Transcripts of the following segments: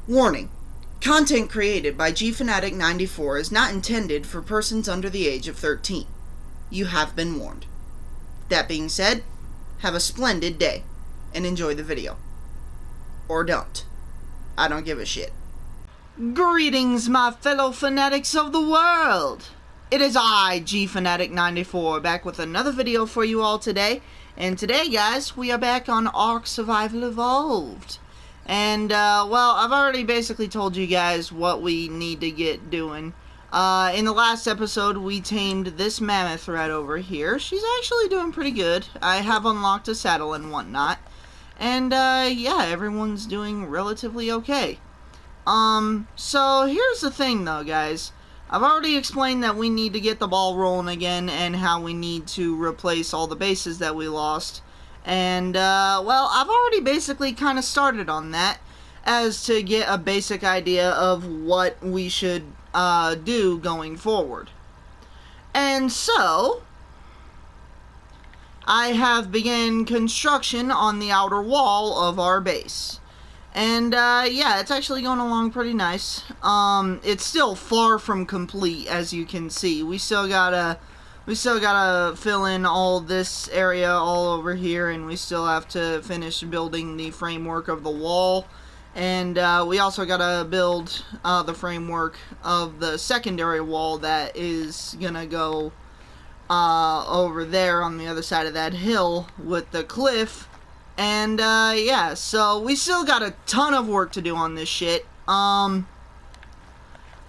Warning: content created by Gfanatic 94 is not intended for persons under the age of 13. You have been warned. That being said, have a splendid day, and enjoy the video. Or don't. I don't give a shit. Greetings, my fellow fanatics of the world! It is I, Gfanatic 94, back with another video for you all today. And today, guys, we are back on Ark Survival Evolved. And, well, I've already basically told you guys what we need to get doing. In the last episode, we tamed this mammoth right over here. She's actually doing pretty good. I have unlocked a saddle and whatnot. And, yeah, everyone's doing relatively okay. So here's the thing, though, guys. I've already explained that we need to get the ball rolling again and how we need to replace all the bases that we lost. And, well, I've already basically kind of started on that as to get a basic idea of what we should do going forward. And so, I have begun construction on the outer wall of our base. And, yeah, it's actually going along pretty nice. It's still far from complete, as you can see. We still gotta fill in all this area all over here, and we still have to finish building the framework of the wall. And, we also gotta build, the framework of the secondary wall that is gonna go, over there on the other side of that hill with the cliff. And, yeah, so we still got a ton of work to do on this shit. I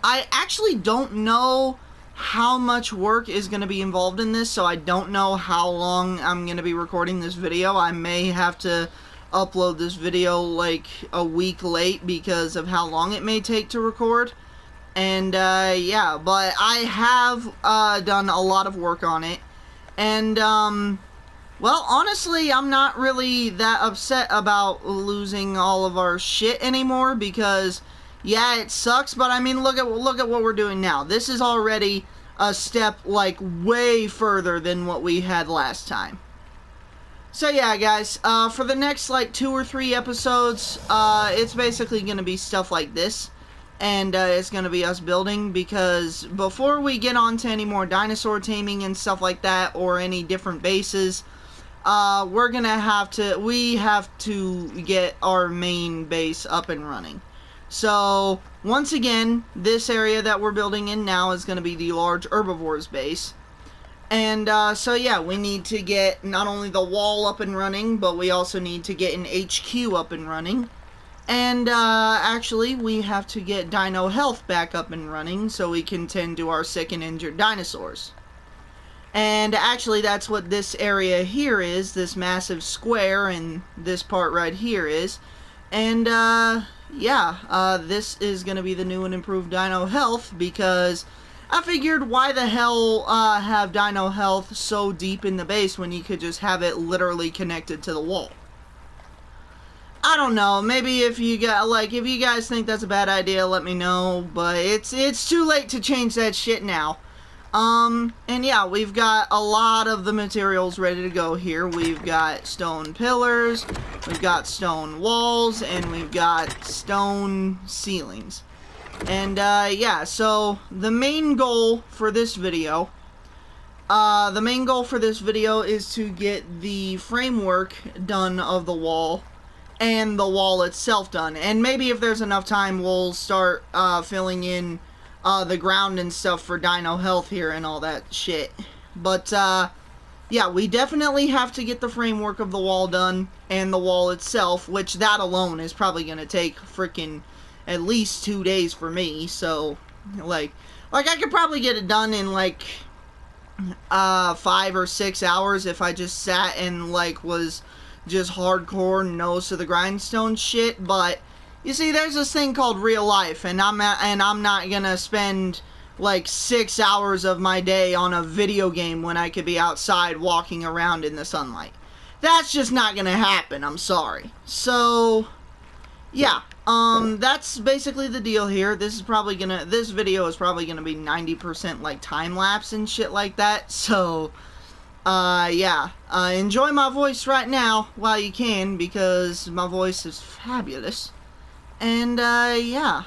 actually don't know how much work is going to be involved in this, so I don't know how long I'm going to be recording this video. I may have to upload this video, like, a week late because of how long it may take to record. And, yeah, but I have, done a lot of work on it. And, well, honestly, I'm not really that upset about losing all of our shit anymore because, yeah, it sucks, but I mean, look at what we're doing now. This is already a step, like, way further than what we had last time. So, yeah, guys, for the next, like, 2 or 3 episodes, it's basically going to be stuff like this. And, it's going to be us building, because before we get on to any more dinosaur taming and stuff like that, or any different bases, we have to get our main base up and running. So, once again, this area that we're building in now is going to be the large herbivores base. And, so yeah, we need to get not only the wall up and running, but we also need to get an HQ up and running. And, actually, we have to get Dino Health back up and running so we can tend to our sick and injured dinosaurs. And actually, that's what this area here is, this massive square, and this part right here is. And, yeah, this is going to be the new and improved Dino Health, because I figured why the hell, have Dino Health so deep in the base when you could just have it literally connected to the wall? I don't know, maybe if you guys think that's a bad idea, let me know, but it's too late to change that shit now. And yeah, we've got a lot of the materials ready to go here. We've got stone pillars, we've got stone walls, and we've got stone ceilings. And, yeah, so the main goal for this video, is to get the framework done of the wall, and the wall itself done. And maybe if there's enough time, we'll start, filling in the ground and stuff for Dino Health here and all that shit. But, yeah, we definitely have to get the framework of the wall done and the wall itself, which that alone is probably going to take freaking at least 2 days for me. So, like I could probably get it done in, like, 5 or 6 hours if I just sat and, like, was just hardcore nose to the grindstone shit. But you see, there's this thing called real life, and I'm not gonna spend like 6 hours of my day on a video game when I could be outside walking around in the sunlight. That's just not gonna happen, I'm sorry. So, yeah, that's basically the deal here. This video is probably gonna be 90% like time-lapse and shit like that, so, yeah, enjoy my voice right now while you can, because my voice is fabulous. And, yeah.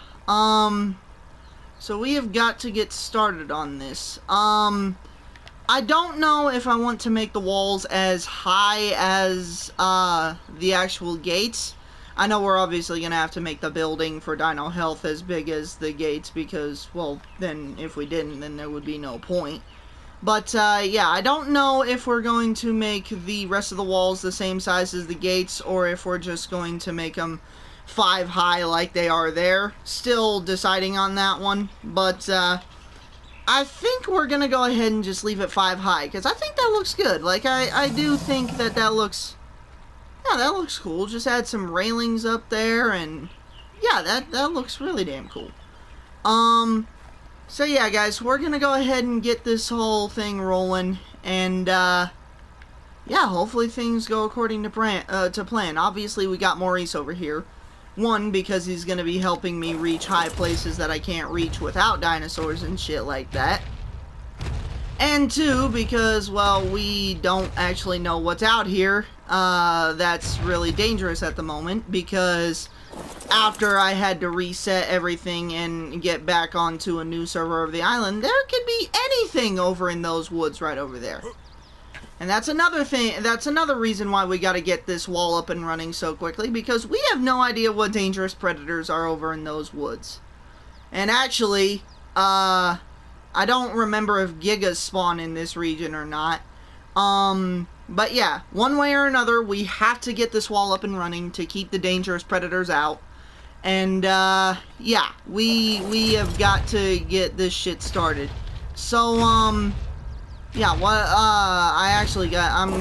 So we have got to get started on this. I don't know if I want to make the walls as high as, the actual gates. I know we're obviously going to have to make the building for Dino Health as big as the gates because, well, then if we didn't, then there would be no point. But, yeah, I don't know if we're going to make the rest of the walls the same size as the gates or if we're just going to make them 5 high like they are there. Still deciding on that one, but, I think we're going to go ahead and just leave it 5 high because I think that looks good. Like, I do think that looks... Yeah, that looks cool. Just add some railings up there, and yeah, that looks really damn cool. So yeah, guys, we're gonna go ahead and get this whole thing rolling, and yeah, hopefully things go according to plan. Obviously, we got Maurice over here. One, because he's gonna be helping me reach high places that I can't reach without dinosaurs and shit like that. And 2, because, well, we don't actually know what's out here. That's really dangerous at the moment, because after I had to reset everything and get back onto a new server of the island, there could be anything over in those woods right over there. And that's another thing, that's another reason why we gotta get this wall up and running so quickly, because we have no idea what dangerous predators are over in those woods. And actually, I don't remember if Gigas spawn in this region or not. But yeah, one way or another, we have to get this wall up and running to keep the dangerous predators out. And, yeah, we have got to get this shit started. So, yeah, I'm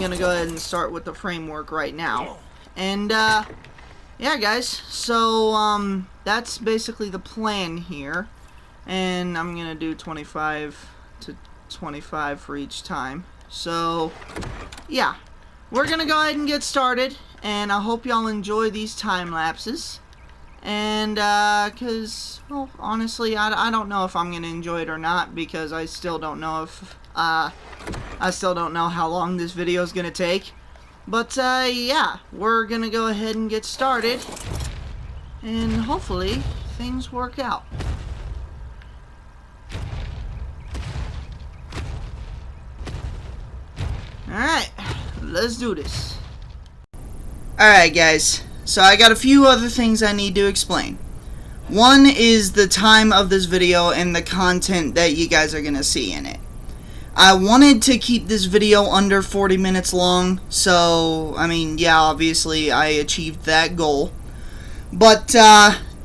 gonna go ahead and start with the framework right now. And, yeah, guys, so, that's basically the plan here. And I'm gonna do 25 to 25 for each time. So, yeah, we're gonna go ahead and get started, and I hope y'all enjoy these time lapses. And cause, well, honestly, I don't know if I'm gonna enjoy it or not, because I still don't know if I still don't know how long this video is gonna take. But yeah, we're gonna go ahead and get started, and hopefully things work out. Alright, let's do this. Alright guys, so I got a few other things I need to explain. One is the time of this video and the content that you guys are going to see in it. I wanted to keep this video under 40 minutes long, so, I mean, yeah, obviously I achieved that goal. But,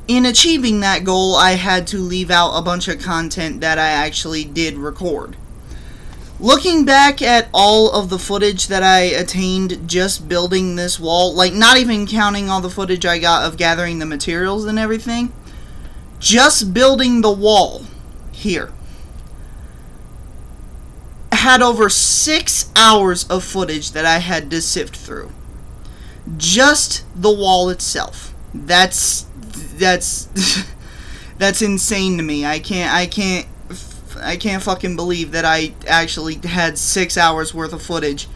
in achieving that goal, I had to leave out a bunch of content that I actually did record. Looking back at all of the footage that I attained just building this wall, like not even counting all the footage I got of gathering the materials and everything, just building the wall here had over 6 hours of footage that I had to sift through. Just the wall itself. That's insane to me. I can't fucking believe that I actually had 6 hours worth of footage.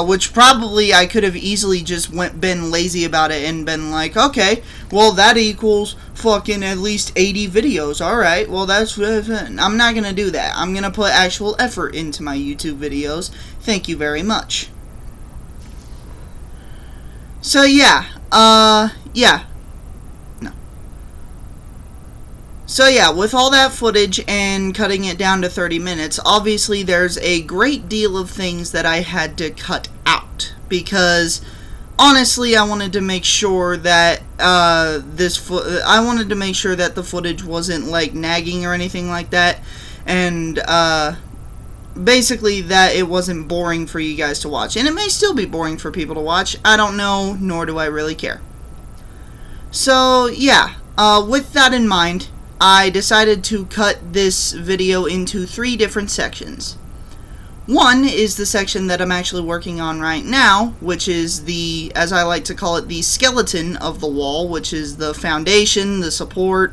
Which probably I could have easily just been lazy about it and been like, okay, well that equals fucking at least 80 videos. Alright, well that's... I'm not gonna do that. I'm gonna put actual effort into my YouTube videos. Thank you very much. So yeah, yeah. So yeah, with all that footage and cutting it down to 30 minutes, obviously there's a great deal of things that I had to cut out, because honestly I wanted to make sure that the footage wasn't like nagging or anything like that, and basically that it wasn't boring for you guys to watch. And it may still be boring for people to watch, I don't know, nor do I really care. So yeah, with that in mind, I decided to cut this video into 3 different sections. One is the section that I'm actually working on right now, which is the, as I like to call it, the skeleton of the wall, which is the foundation, the support,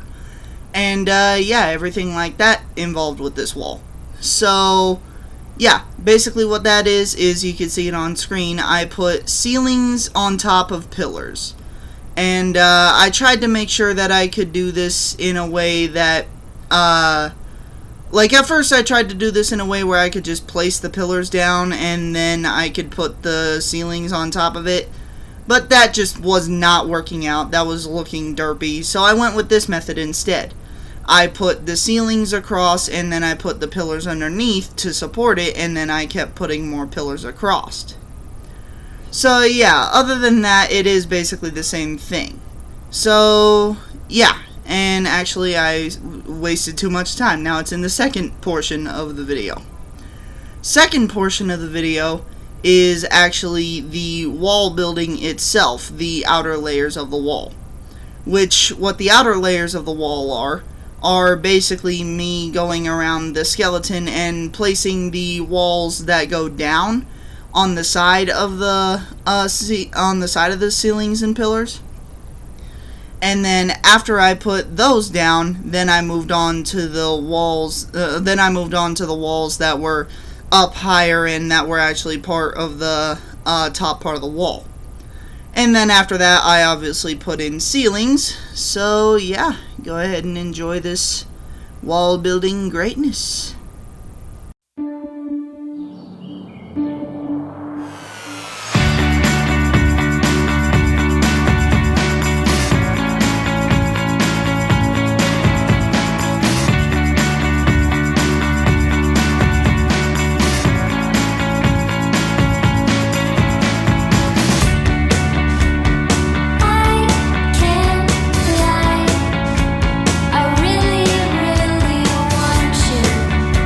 and yeah, everything like that involved with this wall. So yeah, basically what that is you can see it on screen. I put ceilings on top of pillars. And I tried to make sure that I could do this in a way that, like at first I tried to do this in a way where I could just place the pillars down and then I could put the ceilings on top of it. But that just was not working out. That was looking derpy. So I went with this method instead. I put the ceilings across and then I put the pillars underneath to support it, and then I kept putting more pillars across. So yeah, other than that, it is basically the same thing. So yeah, and actually I wasted too much time. Now it's in the second portion of the video. Second portion of the video is actually the wall building itself, the outer layers of the wall. What the outer layers of the wall are basically me going around the skeleton and placing the walls that go down on the side of the ceilings and pillars. And then after I put those down, then I moved on to the walls. The walls that were up higher and that were actually part of the top part of the wall. And then after that, I obviously put in ceilings. So yeah, go ahead and enjoy this wall building greatness. I really, really want you.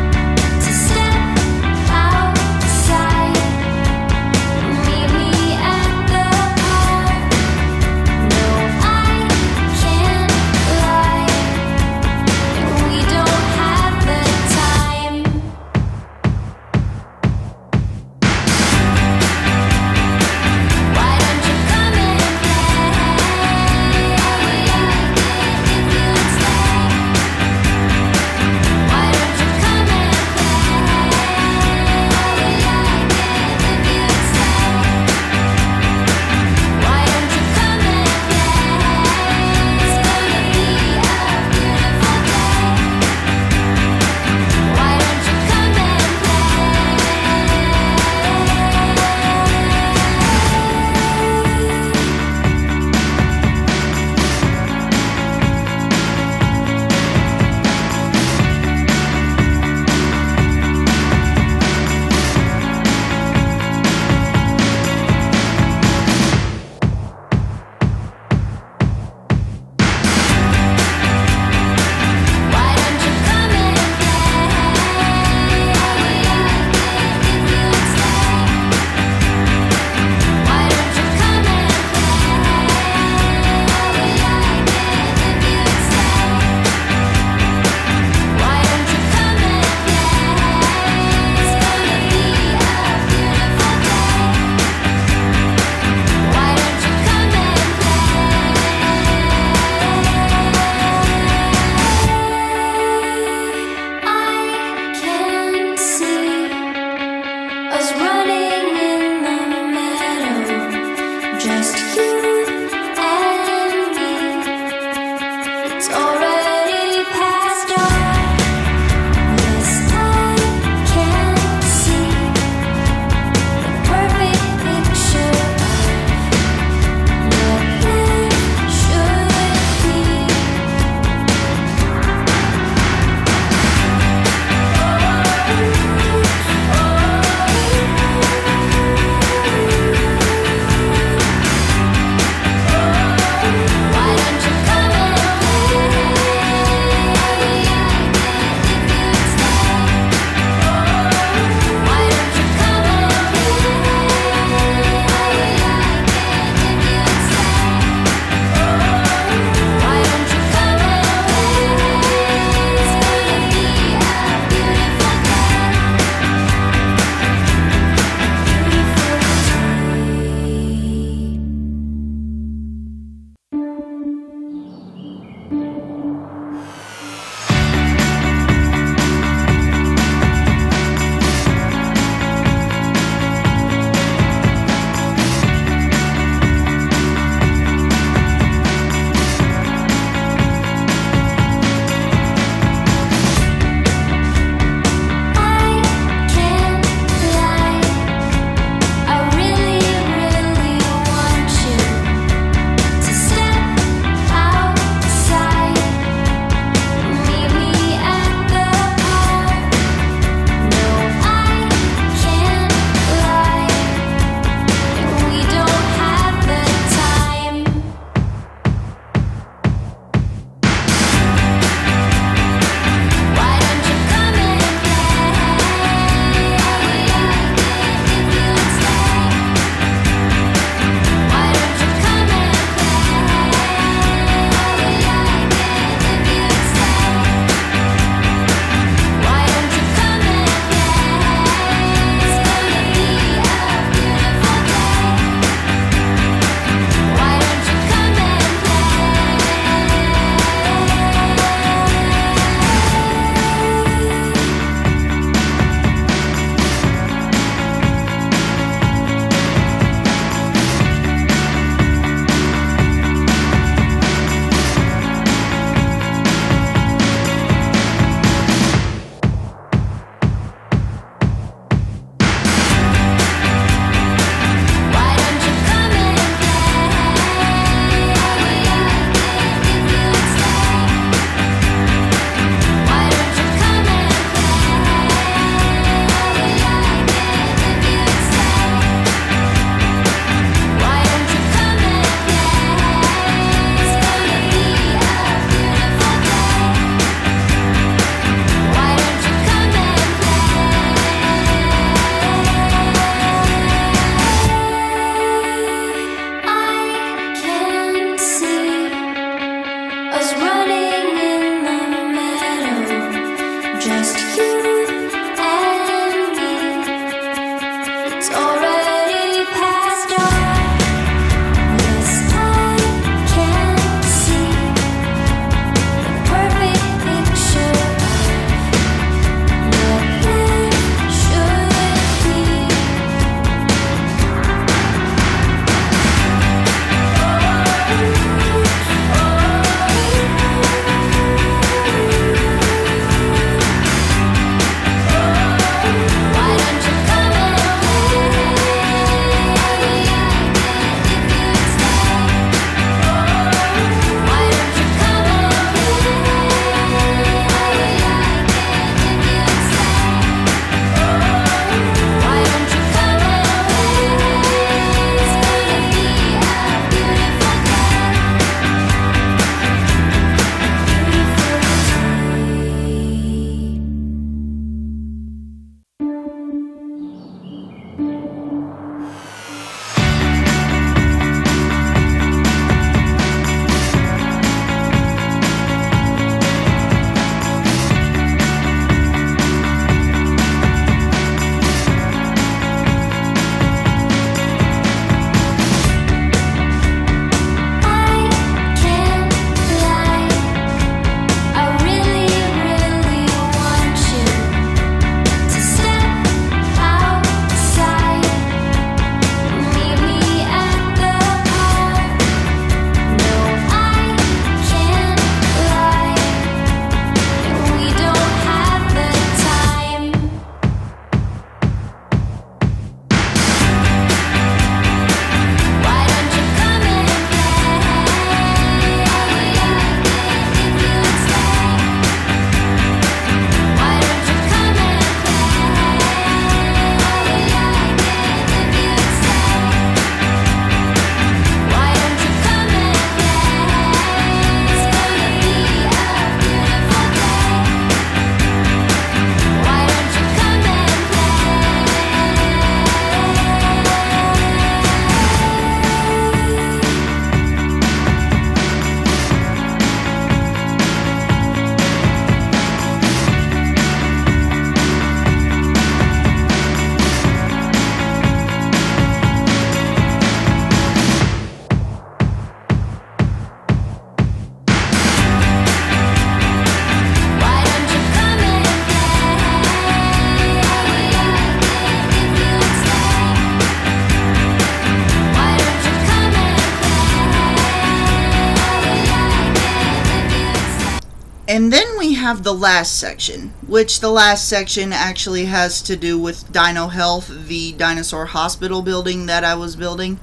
And then we have the last section, which the last section actually has to do with Dino Health, the dinosaur hospital building that I was building.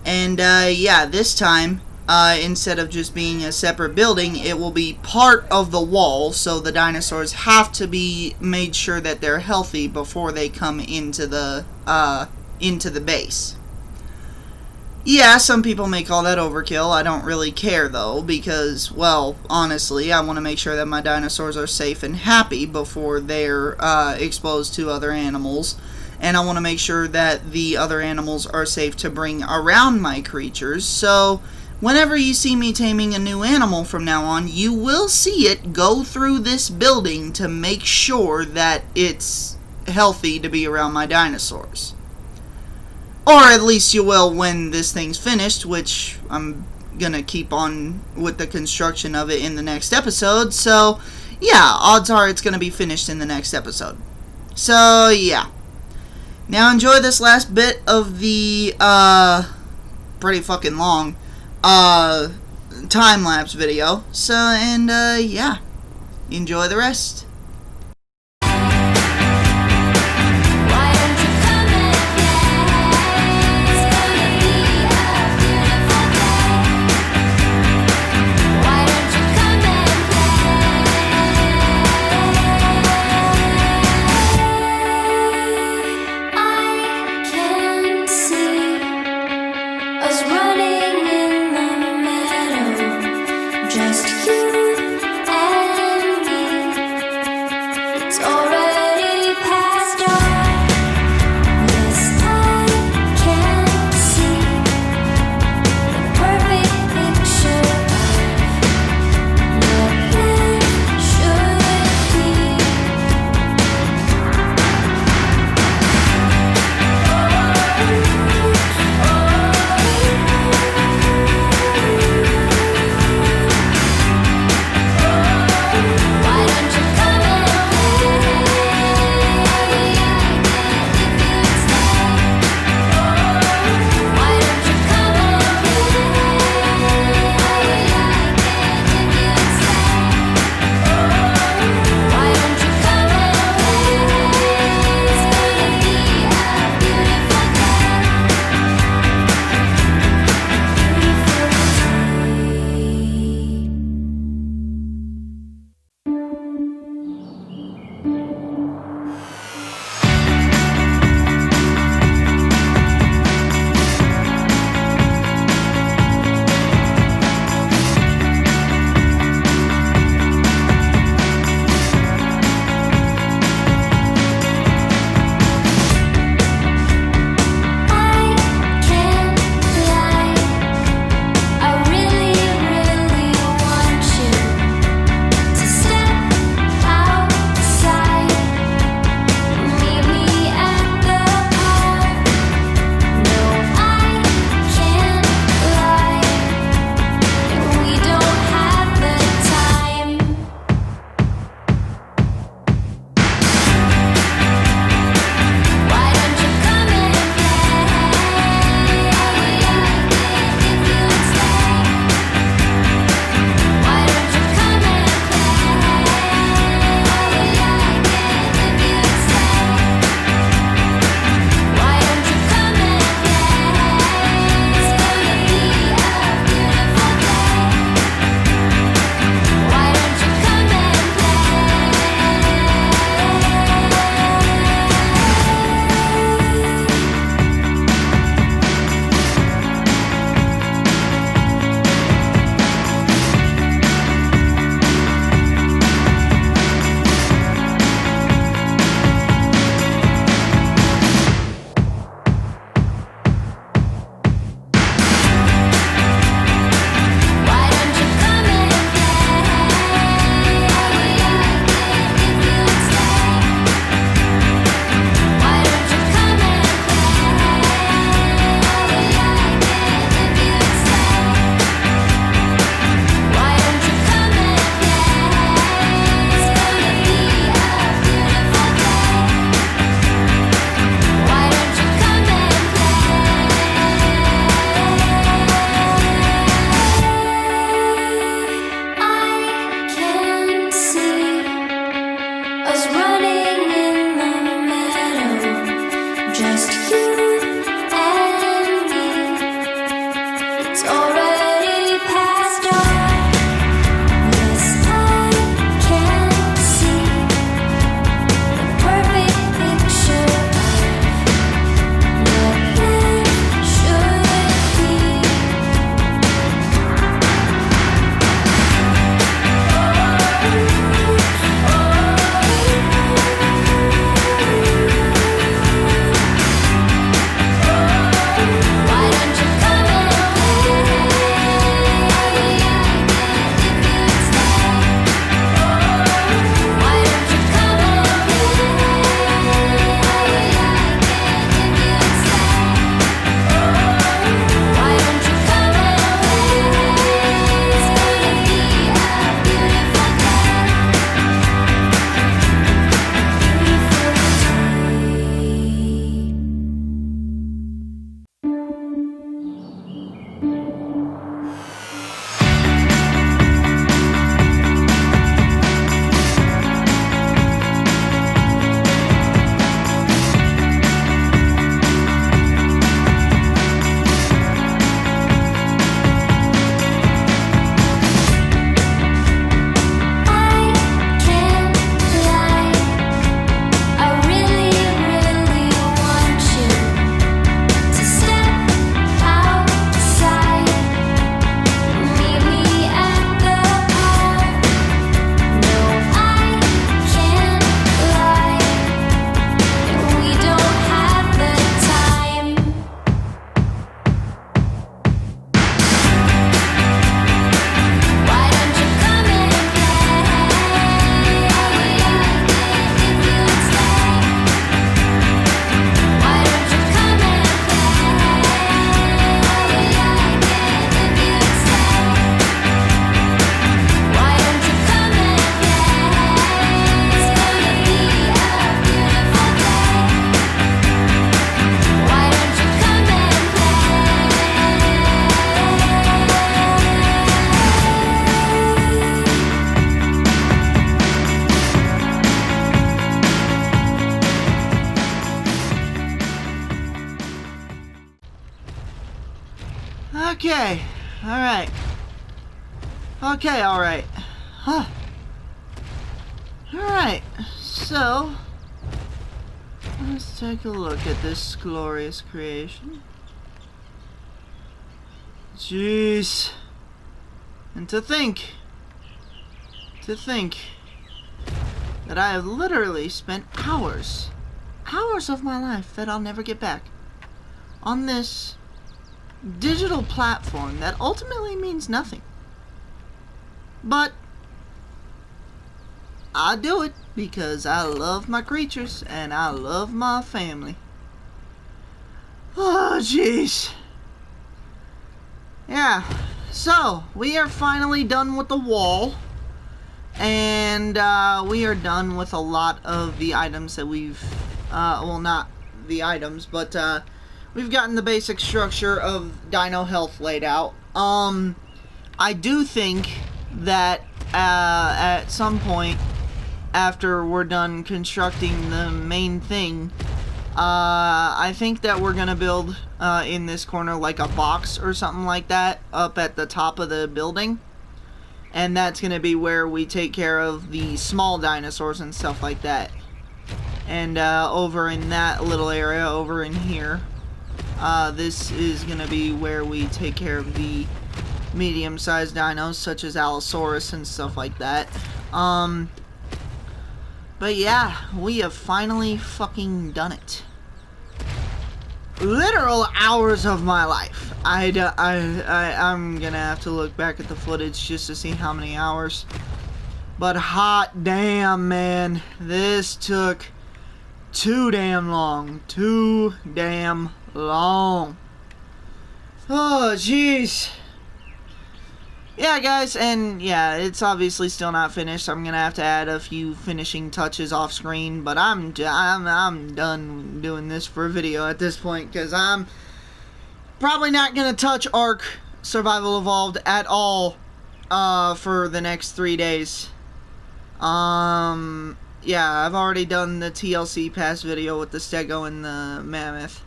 And yeah, this time, instead of just being a separate building, it will be part of the wall, so the dinosaurs have to be made sure that they're healthy before they come into the base. Yeah, some people may call that overkill. I don't really care, though, because, well, honestly, I want to make sure that my dinosaurs are safe and happy before they're exposed to other animals. And I want to make sure that the other animals are safe to bring around my creatures. So, whenever you see me taming a new animal from now on, you will see it go through this building to make sure that it's healthy to be around my dinosaurs. Or at least you will when this thing's finished, which I'm gonna keep on with the construction of it in the next episode. So, yeah, odds are it's gonna be finished in the next episode. So, yeah. Now enjoy this last bit of the, pretty fucking long, time-lapse video. So, and, yeah. Enjoy the rest. Just you and me. Okay. Alright. Okay, alright. Huh. Alright. So, let's take a look at this glorious creation. Jeez. And to think that I have literally spent hours of my life that I'll never get back on this digital platform that ultimately means nothing. But I do it because I love my creatures and I love my family. Oh, jeez. Yeah, so we are finally done with the wall. And we are done with a lot of the items that we've, well, not the items, but we've gotten the basic structure of dino health laid out. I do think that at some point after we're done constructing the main thing, I think that we're gonna build in this corner like a box or something like that up at the top of the building. And that's going to be where we take care of the small dinosaurs and stuff like that. And over in that little area, over in here, this is going to be where we take care of the medium-sized dinos, such as Allosaurus and stuff like that. But yeah, we have finally fucking done it. Literal hours of my life. I'm gonna have to look back at the footage just to see how many hours. But hot damn, man, this took too damn long. Too damn long. Oh, jeez. Yeah, guys, and yeah, it's obviously still not finished. So I'm gonna have to add a few finishing touches off screen, but I'm done doing this for a video at this point because I'm probably not gonna touch Ark Survival Evolved at all for the next 3 days. Yeah, I've already done the TLC pass video with the Stego and the Mammoth.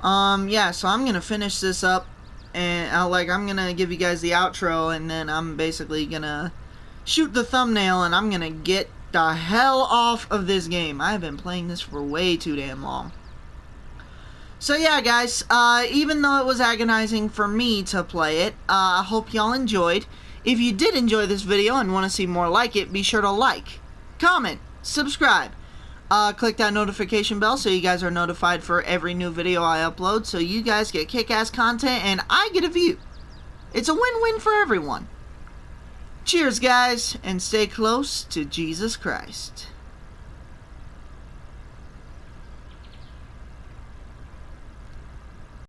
Yeah, so I'm gonna finish this up. And I'm gonna give you guys the outro, and then I'm basically gonna shoot the thumbnail, and I'm gonna get the hell off of this game. I've been playing this for way too damn long. So yeah, guys, even though it was agonizing for me to play it, I hope y'all enjoyed. If you did enjoy this video and want to see more like it, be sure to like, comment, subscribe. Click that notification bell so you guys are notified for every new video I upload, so you guys get kick-ass content and I get a view. It's a win-win for everyone. Cheers, guys, and stay close to Jesus Christ.